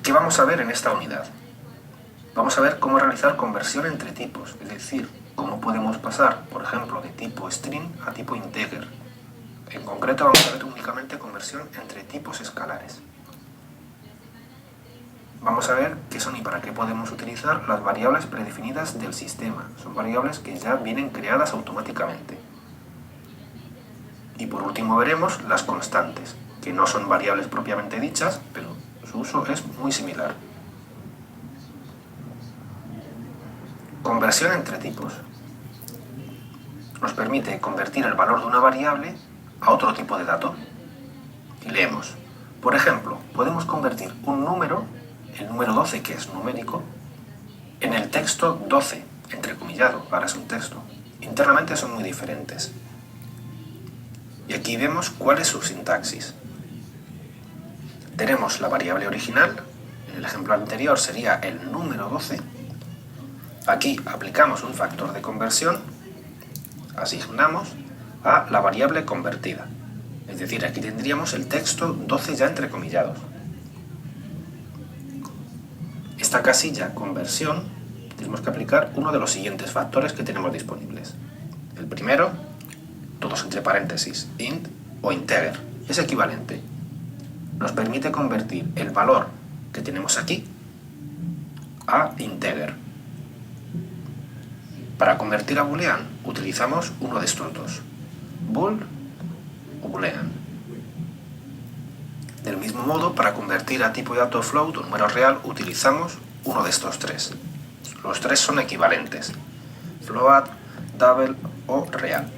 ¿Qué vamos a ver en esta unidad? Vamos a ver cómo realizar conversión entre tipos, es decir, cómo podemos pasar, por ejemplo, de tipo string a tipo integer. En concreto vamos a ver únicamente conversión entre tipos escalares. Vamos a ver qué son y para qué podemos utilizar las variables predefinidas del sistema. Son variables que ya vienen creadas automáticamente. Y por último veremos las constantes, que no son variables propiamente dichas, pero su uso es muy similar. Conversión entre tipos. Nos permite convertir el valor de una variable a otro tipo de dato. Y leemos. Por ejemplo, podemos convertir un número, el número 12, que es numérico, en el texto 12, entrecomillado, ahora es un texto. Internamente son muy diferentes. Y aquí vemos cuál es su sintaxis. Tenemos la variable original, en el ejemplo anterior sería el número 12. Aquí aplicamos un factor de conversión, asignamos a la variable convertida. Es decir, aquí tendríamos el texto 12 ya entrecomillados. Esta casilla conversión tenemos que aplicar uno de los siguientes factores que tenemos disponibles. El primero, todos entre paréntesis, int o integer, es equivalente. Nos permite convertir el valor que tenemos aquí a integer. Para convertir a boolean utilizamos uno de estos dos, bool o boolean. Del mismo modo, para convertir a tipo de dato float o número real utilizamos uno de estos tres. Los tres son equivalentes, float, double o real.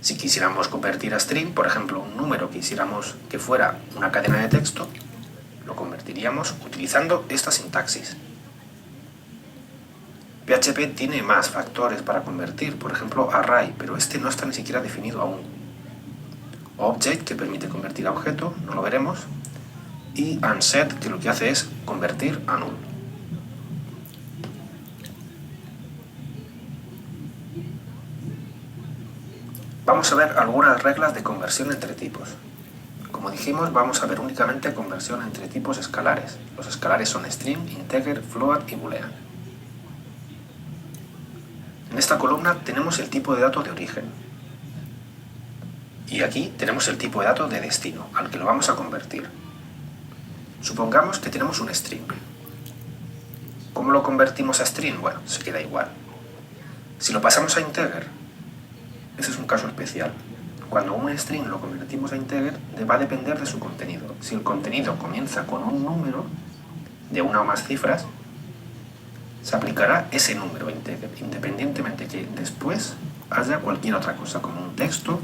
Si quisiéramos convertir a string, por ejemplo, un número quisiéramos que fuera una cadena de texto, lo convertiríamos utilizando esta sintaxis. PHP tiene más factores para convertir, por ejemplo, array, pero este no está ni siquiera definido aún. Object, que permite convertir a objeto, no lo veremos, y unset, que lo que hace es convertir a null. Vamos a ver algunas reglas de conversión entre tipos. Como dijimos, vamos a ver únicamente conversión entre tipos escalares. Los escalares son string, integer, float y boolean. En esta columna tenemos el tipo de dato de origen. Y aquí tenemos el tipo de dato de destino, al que lo vamos a convertir. Supongamos que tenemos un string. ¿Cómo lo convertimos a string? Bueno, se queda igual. Si lo pasamos a integer, ese es un caso especial. Cuando un string lo convertimos a integer, va a depender de su contenido. Si el contenido comienza con un número de una o más cifras, se aplicará ese número integer, independientemente que después haya cualquier otra cosa, como un texto,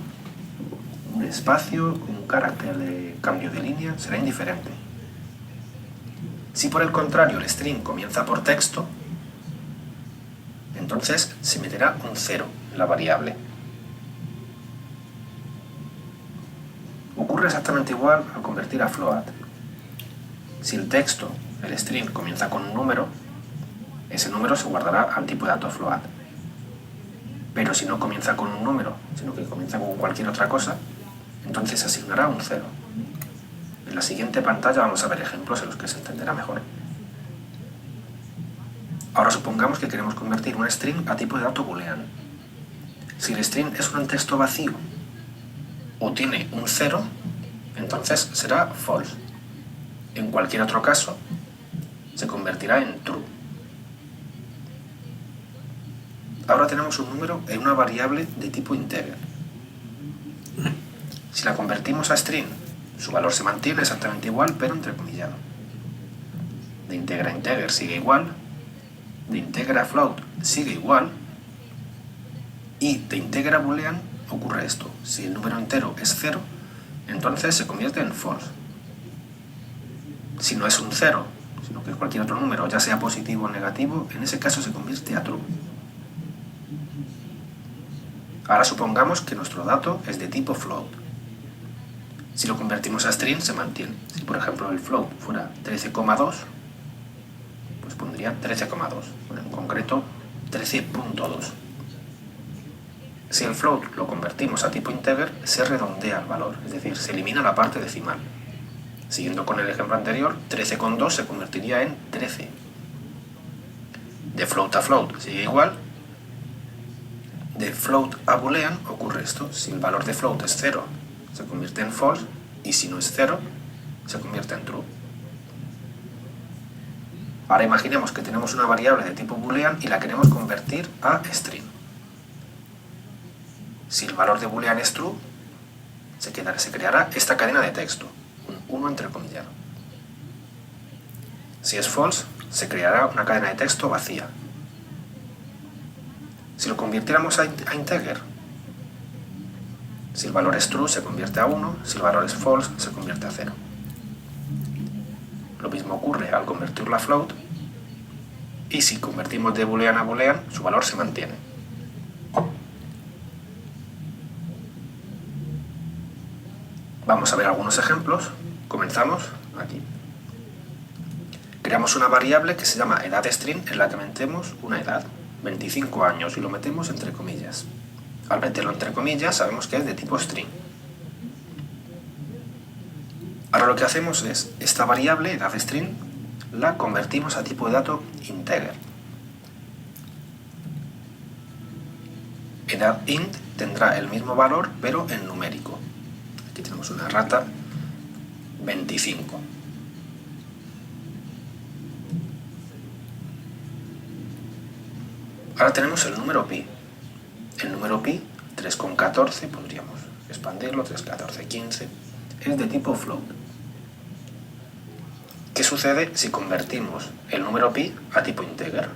un espacio, un carácter de cambio de línea, será indiferente. Si por el contrario el string comienza por texto, entonces se meterá un 0 en la variable. Ocurre exactamente igual al convertir a float. Si el texto, el string, comienza con un número, ese número se guardará al tipo de dato float. Pero si no comienza con un número, sino que comienza con cualquier otra cosa, entonces se asignará un 0. En la siguiente pantalla vamos a ver ejemplos en los que se entenderá mejor. Ahora supongamos que queremos convertir un string a tipo de dato boolean. Si el string es un texto vacío o tiene un 0, entonces será false. En cualquier otro caso, se convertirá en true. Ahora tenemos un número en una variable de tipo integer. Si la convertimos a string, su valor se mantiene exactamente igual, pero entrecomillado. De integer a integer sigue igual, de integer a float sigue igual, y de integer a boolean ocurre esto. Si el número entero es 0, entonces se convierte en false. Si no es un 0, sino que es cualquier otro número, ya sea positivo o negativo, en ese caso se convierte a true. Ahora supongamos que nuestro dato es de tipo float. Si lo convertimos a string se mantiene. Si por ejemplo el float fuera 13,2, pues pondría 13,2, bueno, en concreto 13.2. Si el float lo convertimos a tipo integer, se redondea el valor, es decir, se elimina la parte decimal. Siguiendo con el ejemplo anterior, 13 con 2 se convertiría en 13. De float a float sigue igual. De float a boolean ocurre esto. Si el valor de float es 0, se convierte en false, y si no es 0, se convierte en true. Ahora imaginemos que tenemos una variable de tipo boolean y la queremos convertir a string. Si el valor de boolean es true, se creará esta cadena de texto, un 1 entrecomillado. Si es false, se creará una cadena de texto vacía. Si lo convirtiéramos a integer, si el valor es true se convierte a 1, si el valor es false se convierte a 0. Lo mismo ocurre al convertirlo a float, y si convertimos de boolean a boolean, su valor se mantiene. Vamos a ver algunos ejemplos. Comenzamos aquí. Creamos una variable que se llama edadString en la que metemos una edad, 25 años, y lo metemos entre comillas. Al meterlo entre comillas sabemos que es de tipo string. Ahora lo que hacemos es, esta variable, edadString, la convertimos a tipo de dato integer. EdadInt tendrá el mismo valor, pero en numérico. Aquí tenemos una rata 25. Ahora tenemos el número pi. El número pi, 3,14, podríamos expandirlo, 3, 14, 15, es de tipo float. ¿Qué sucede si convertimos el número pi a tipo integer?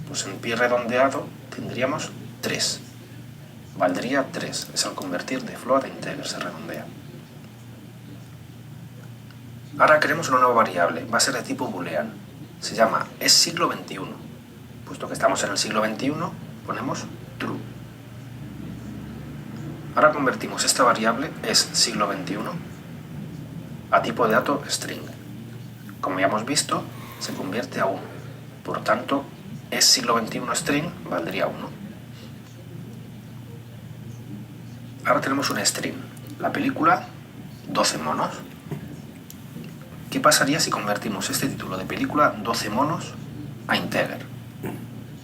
Pues en pi redondeado tendríamos 3. Valdría 3, es al convertir de float a integer, se redondea. Ahora queremos una nueva variable, va a ser de tipo boolean. Se llama es siglo XXI. Puesto que estamos en el siglo XXI, ponemos true. Ahora convertimos esta variable, es siglo XXI, a tipo de dato string. Como ya hemos visto, se convierte a 1. Por tanto, es siglo XXI string valdría 1. Ahora tenemos un string. La película, 12 monos. ¿Qué pasaría si convertimos este título de película, 12 monos, a integer?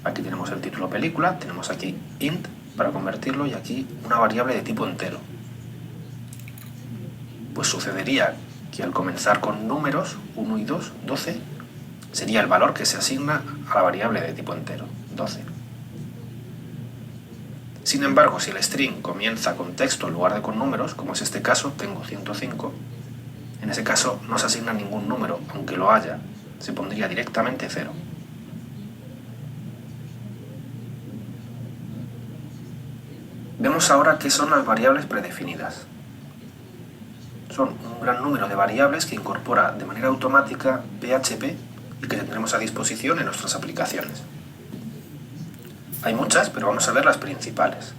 Aquí tenemos el título película, tenemos aquí int para convertirlo y aquí una variable de tipo entero. Pues sucedería que al comenzar con números 1 y 2, 12, sería el valor que se asigna a la variable de tipo entero, 12. Sin embargo, si el string comienza con texto en lugar de con números, como es este caso, tengo 105, en ese caso no se asigna ningún número, aunque lo haya, se pondría directamente 0. Vemos ahora qué son las variables predefinidas. Son un gran número de variables que incorpora de manera automática PHP y que tendremos a disposición en nuestras aplicaciones. Hay muchas, pero vamos a ver las principales.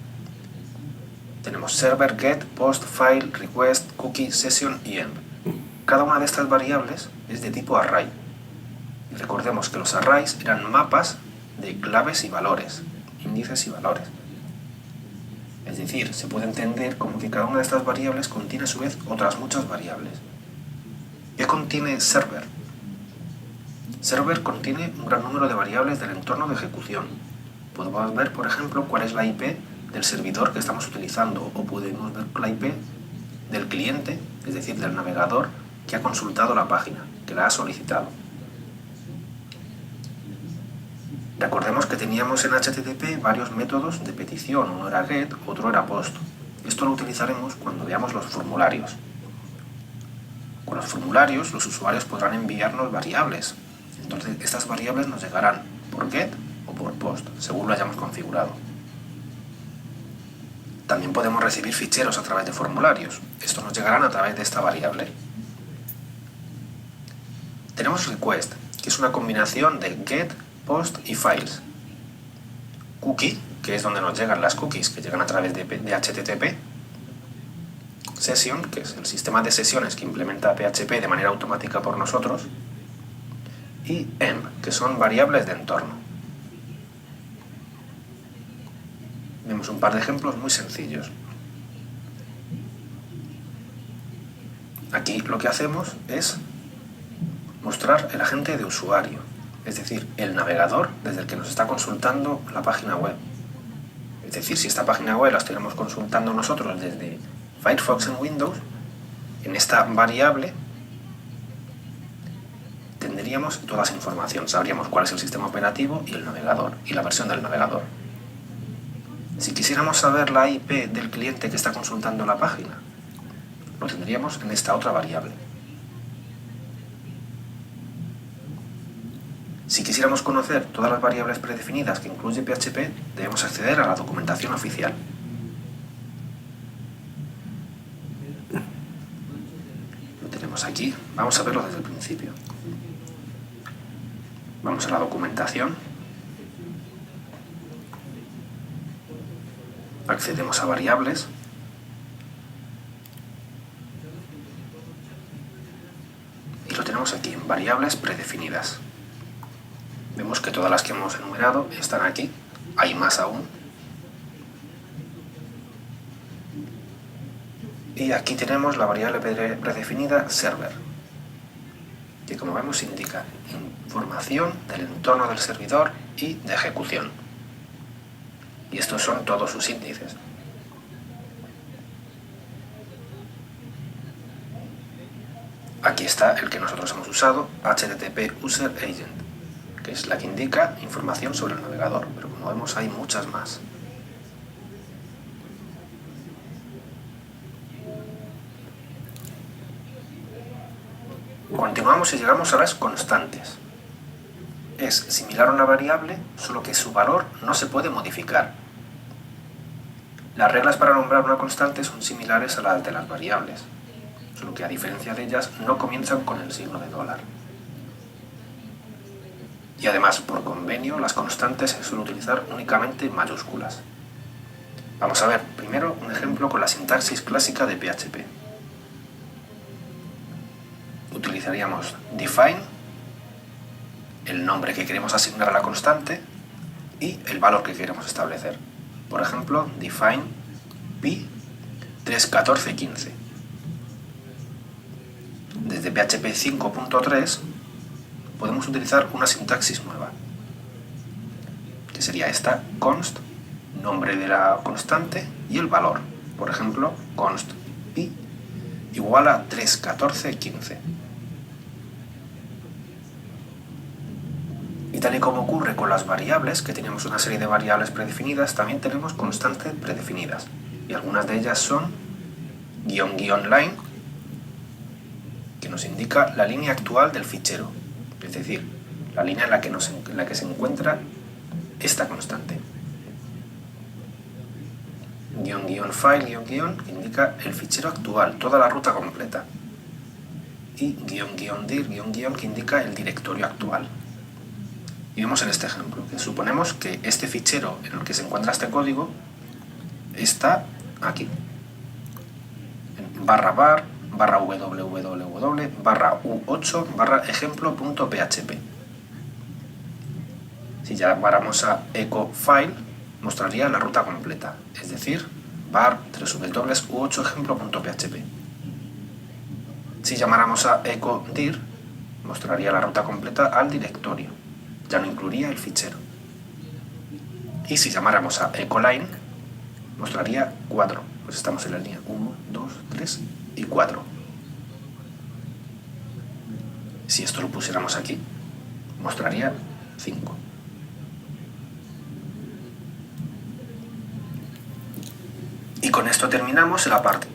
Tenemos server, get, post, file, request, cookie, session y env. Cada una de estas variables es de tipo array. Y recordemos que los arrays eran mapas de claves y valores, índices y valores. Es decir, se puede entender como que cada una de estas variables contiene a su vez otras muchas variables. ¿Qué contiene server? Server contiene un gran número de variables del entorno de ejecución. Podemos ver, por ejemplo, cuál es la IP del servidor que estamos utilizando, o podemos ver la IP del cliente, es decir, del navegador que ha consultado la página, que la ha solicitado. Recordemos que teníamos en HTTP varios métodos de petición, uno era GET, otro era POST. Esto lo utilizaremos cuando veamos los formularios. Con los formularios los usuarios podrán enviarnos variables. Entonces estas variables nos llegarán por GET o por POST, según lo hayamos configurado. También podemos recibir ficheros a través de formularios. Estos nos llegarán a través de esta variable. Tenemos request, que es una combinación de GET, POST y files. Cookie, que es donde nos llegan las cookies que llegan a través de HTTP. Session, que es el sistema de sesiones que implementa PHP de manera automática por nosotros. Y env, que son variables de entorno. Vemos un par de ejemplos muy sencillos. Aquí lo que hacemos es mostrar el agente de usuario, es decir, el navegador desde el que nos está consultando la página web. Es decir, si esta página web la estuviéramos consultando nosotros desde Firefox en Windows, en esta variable tendríamos toda esa información, sabríamos cuál es el sistema operativo y el navegador, y la versión del navegador. Si quisiéramos saber la IP del cliente que está consultando la página, lo tendríamos en esta otra variable. Si quisiéramos conocer todas las variables predefinidas que incluye PHP, debemos acceder a la documentación oficial. Lo tenemos aquí. Vamos a verlo desde el principio. Vamos a la documentación. Accedemos a variables. Y lo tenemos aquí, en variables predefinidas. Vemos que todas las que hemos enumerado están aquí. Hay más aún. Y aquí tenemos la variable predefinida server, que como vemos indica información del entorno del servidor y de ejecución. Y estos son todos sus índices. Aquí está el que nosotros hemos usado, HTTP User Agent, que es la que indica información sobre el navegador, pero como vemos hay muchas más. Continuamos y llegamos a las constantes. Es similar a una variable, solo que su valor no se puede modificar. Las reglas para nombrar una constante son similares a las de las variables, solo que a diferencia de ellas no comienzan con el signo de $. Y además, por convenio, las constantes se suelen utilizar únicamente mayúsculas. Vamos a ver primero un ejemplo con la sintaxis clásica de PHP. Utilizaríamos define, el nombre que queremos asignar a la constante y el valor que queremos establecer. Por ejemplo, define pi 3.14.15. Desde PHP 5.3 podemos utilizar una sintaxis nueva, que sería esta: const, nombre de la constante y el valor. Por ejemplo, const pi igual a 3.14.15. Y tal y como ocurre con las variables, que tenemos una serie de variables predefinidas, también tenemos constantes predefinidas. Y algunas de ellas son --line, que nos indica la línea actual del fichero, es decir, la línea en la que se encuentra esta constante. --file, que indica el fichero actual, toda la ruta completa. Y --dir, que indica el directorio actual. Y vemos en este ejemplo que suponemos que este fichero en el que se encuentra este código está aquí, en /var, /www, /u8, /ejemplo.php. Si llamáramos a echo file, mostraría la ruta completa, es decir, var u8ejemplo.php. Si llamáramos a echo dir, mostraría la ruta completa al directorio, ya no incluiría el fichero. Y si llamáramos a echoline, mostraría 4, pues estamos en la línea 1, 2, 3 y 4. Si esto lo pusiéramos aquí, mostraría 5. Y con esto terminamos el apartado